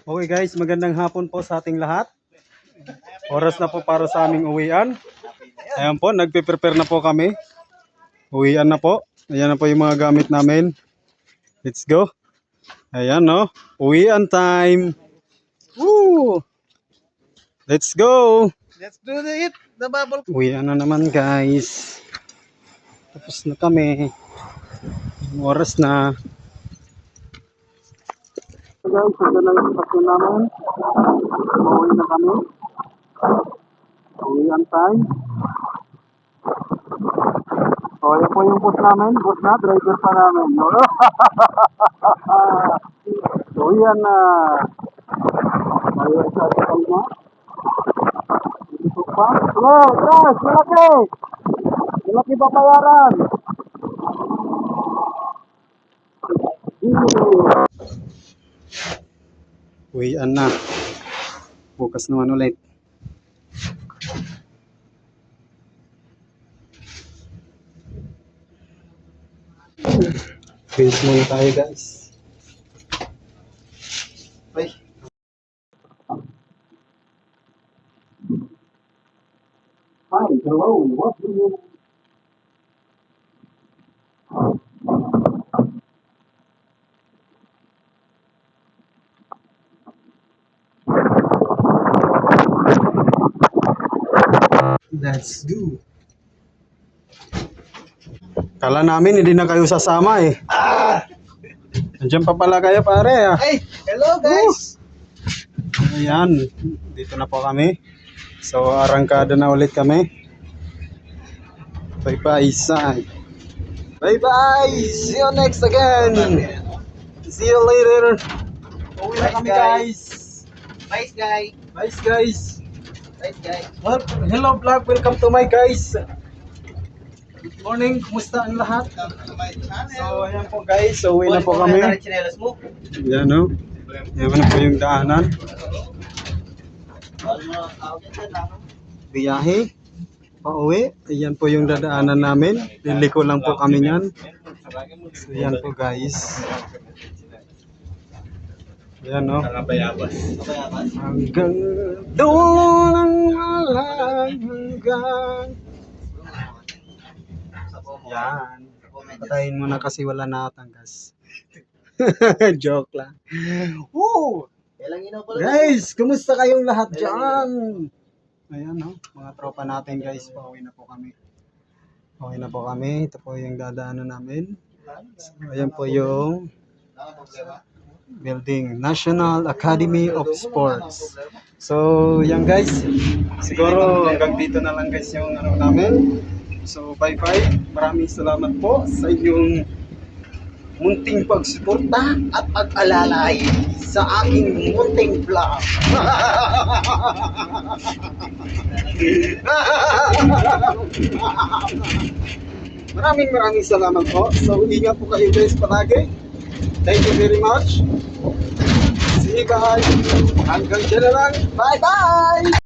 Okay guys, magandang hapon po sa ating lahat. Oras na po para sa aming uwian. Ayan po, nagpe-prepare na po kami. Uwian na po. Ayan na po yung mga gamit namin. Let's go. Ayan no, uwian time. Woo! Let's go. Let's do it. The bubble. Uwian na naman guys. Tapos na kami. Oras na. Guys, ito lang yung sasyon namin. Uwi na kami. Uwian time. So, ayan po yung bus namin. Bus na, driver pa namin. Uwian na. Ayaw sa atin na. Dito pa. Hello, guys, malaki. Malaki ba bayaran? Uwian na. Bukas naman ulit. Finish muna tayo guys. Ay. Hi, hello. What do you... Let's do. Kala namin hindi na kayo sasama eh. Nandiyan pa pala kayo pare ah. Hey, hello guys. Ayan, dito na po kami. So arangkada na ulit kami. Bye bye Sai. Bye bye. See you next again. See you later. Uwi na kami guys. Bye guys. Bye guys. Bye guys. Well, hello vlog, welcome to my guys. Good morning, kumusta ang lahat? So ayan po guys, so uwi na po kami. Ayan no. Ayan na po yung daanan. Biyahe, pauwi. Ayan po yung dadaanan namin. Liliko lang po kami niyan. So ayan po guys. Ayan no. Hanggang doon ang walang hanggang. Yan. Patayin mo na kasi wala na tanggas. Joke lang. Woo! Guys, kumusta kayong lahat dyan? Ayan no, mga tropa natin guys, pauwi na po kami. Pauwi na po kami. Ito po yung dadaanan namin. So, ayan po yung building, National Academy of Sports. So, yan guys. Siguro hanggang dito na lang guys yung ano namin. So, bye-bye. Maraming salamat po sa inyong munting pagsuporta at pag-alalay sa aking munting vlog. Maraming salamat po. So, ingat po kayo guys palagi. Thank you very much. See you guys. Hanggang dyan na lang. Bye-bye!